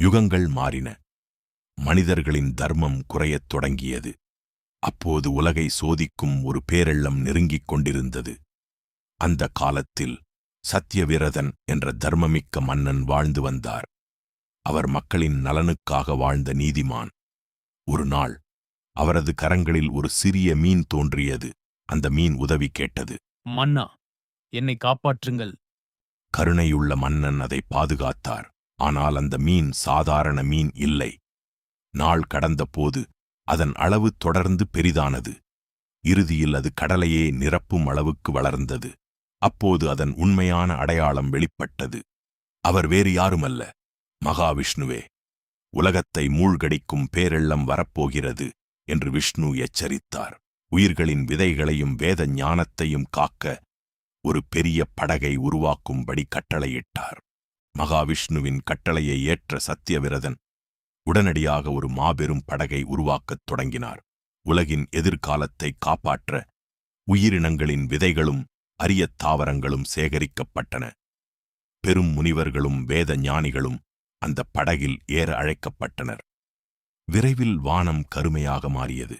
யுகங்கள் மாறின. மனிதர்களின் தர்மம் குறையத் தொடங்கியது. அப்போது உலகை சோதிக்கும் ஒரு பேரெள்ளம் நெருங்கிக் கொண்டிருந்தது. அந்த காலத்தில் சத்தியவிரதன் என்ற தர்மமிக்க மன்னன் வாழ்ந்து வந்தார். அவர் மக்களின் நலனுக்காக வாழ்ந்த நீதிமான். ஒரு நாள் அவரது கரங்களில் ஒரு சிறிய மீன் தோன்றியது. அந்த மீன் உதவி கேட்டது. மன்னா, என்னை காப்பாற்றுங்கள். கருணையுள்ள மன்னன் அதை பாதுகாத்தார். ஆனால் அந்த மீன் சாதாரண மீன் இல்லை. நாள் கடந்தபோது அதன் அளவு தொடர்ந்து பெரிதானது. இறுதியில் அது கடலையே நிரப்பும் அளவுக்கு வளர்ந்தது. அப்போது அதன் உண்மையான அடையாளம் வெளிப்பட்டது. அவர் வேறு யாருமல்ல, மகாவிஷ்ணுவே. உலகத்தை மூழ்கடிக்கும் பேரெள்ளம் வரப்போகிறது என்று விஷ்ணு எச்சரித்தார். உயிர்களின் விதைகளையும் வேத ஞானத்தையும் காக்க ஒரு பெரிய படகை உருவாக்கும்படி கட்டளையிட்டார். மகாவிஷ்ணுவின் கட்டளையை ஏற்ற சத்தியவிரதன் உடனடியாக ஒரு மாபெரும் படகை உருவாக்கத் தொடங்கினார். உலகின் எதிர்காலத்தை காப்பாற்ற உயிரினங்களின் விதைகளும் அரிய தாவரங்களும் சேகரிக்கப்பட்டன. பெரும் முனிவர்களும் வேத ஞானிகளும் அந்த படகில் ஏற அழைக்கப்பட்டனர். விரைவில் வானம் கருமையாக மாறியது.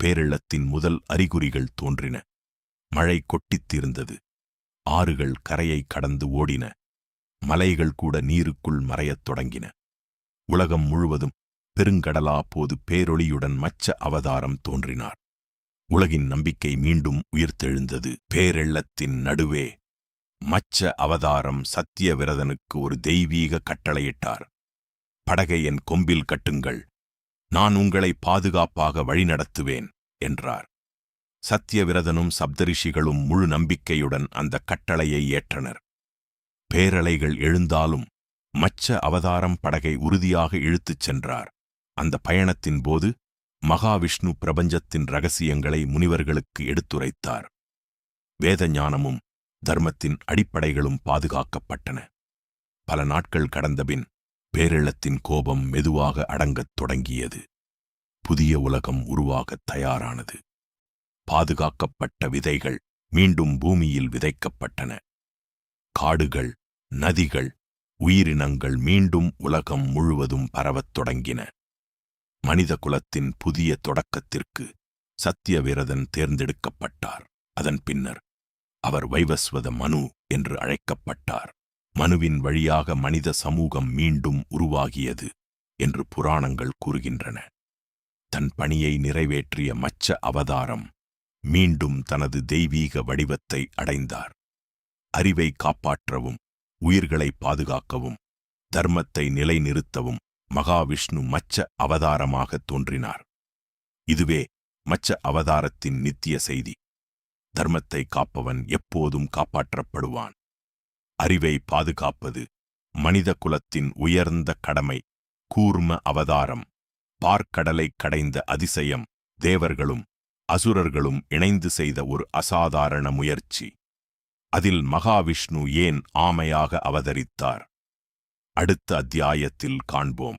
பேரெள்ளத்தின் முதல் அறிகுறிகள் தோன்றின. மழை கொட்டித் தீர்ந்தது. ஆறுகள் கரையை கடந்து ஓடின. மலைகள் கூட நீருக்குள் மறையத் தொடங்கின. உலகம் முழுவதும் பெருங்கடலா போது பேரொளியுடன் மச்ச அவதாரம் தோன்றினார். உலகின் நம்பிக்கை மீண்டும் உயிர்த்தெழுந்தது. பேரெள்ளத்தின் நடுவே மச்ச அவதாரம் சத்தியவிரதனுக்கு ஒரு தெய்வீக கட்டளையிட்டார். படகை என் கொம்பில் கட்டுங்கள், நான் உங்களை பாதுகாப்பாக வழிநடத்துவேன் என்றார். சத்தியவிரதனும் சப்தரிஷிகளும் முழு நம்பிக்கையுடன் அந்த கட்டளையை ஏற்றனர். பேரலைகள் எழுந்தாலும் மச்ச அவதாரம் படகை உறுதியாக இழுத்துச் சென்றார். அந்த பயணத்தின் போது மகாவிஷ்ணு பிரபஞ்சத்தின் ரகசியங்களை முனிவர்களுக்கு எடுத்துரைத்தார். வேத ஞானமும் தர்மத்தின் அடிப்படைகளும் பாதுகாக்கப்பட்டன. பல நாட்கள் கடந்தபின் பேரெள்ளத்தின் கோபம் மெதுவாக அடங்கத் தொடங்கியது. புதிய உலகம் உருவாகத் தயாரானது. பாதுகாக்கப்பட்ட விதைகள் மீண்டும் பூமியில் விதைக்கப்பட்டன. காடுகள், நதிகள், உயிரினங்கள் மீண்டும் உலகம் முழுவதும் பரவத் தொடங்கின. மனித குலத்தின் புதிய தொடக்கத்திற்கு சத்தியவிரதன் தேர்ந்தெடுக்கப்பட்டார். அதன் பின்னர் அவர் வைவஸ்வத மனு என்று அழைக்கப்பட்டார். மனுவின் வழியாக மனித சமூகம் மீண்டும் உருவாகியது என்று புராணங்கள் கூறுகின்றன. தன் பணியை நிறைவேற்றிய மச்ச அவதாரம் மீண்டும் தனது தெய்வீக வடிவத்தை அடைந்தார். அறிவை காப்பாற்றவும், உயிர்களை பாதுகாக்கவும், தர்மத்தை நிலைநிறுத்தவும் மகாவிஷ்ணு மச்ச அவதாரமாக தோன்றினார். இதுவே மச்ச அவதாரத்தின் நித்திய செய்தி. தர்மத்தை காப்பவன் எப்போதும் காப்பாற்றப்படுவான். அறிவை பாதுகாப்பது மனித குலத்தின் உயர்ந்த கடமை. கூர்ம அவதாரம் பார்க்கடலை கடைந்த அதிசயம். தேவர்களும் அசுரர்களும் இணைந்து செய்த ஒரு அசாதாரண முயற்சி. அதில் மகாவிஷ்ணு ஏன் ஆமையாக அவதரித்தார்? அடுத்த அத்தியாயத்தில் காண்போம்.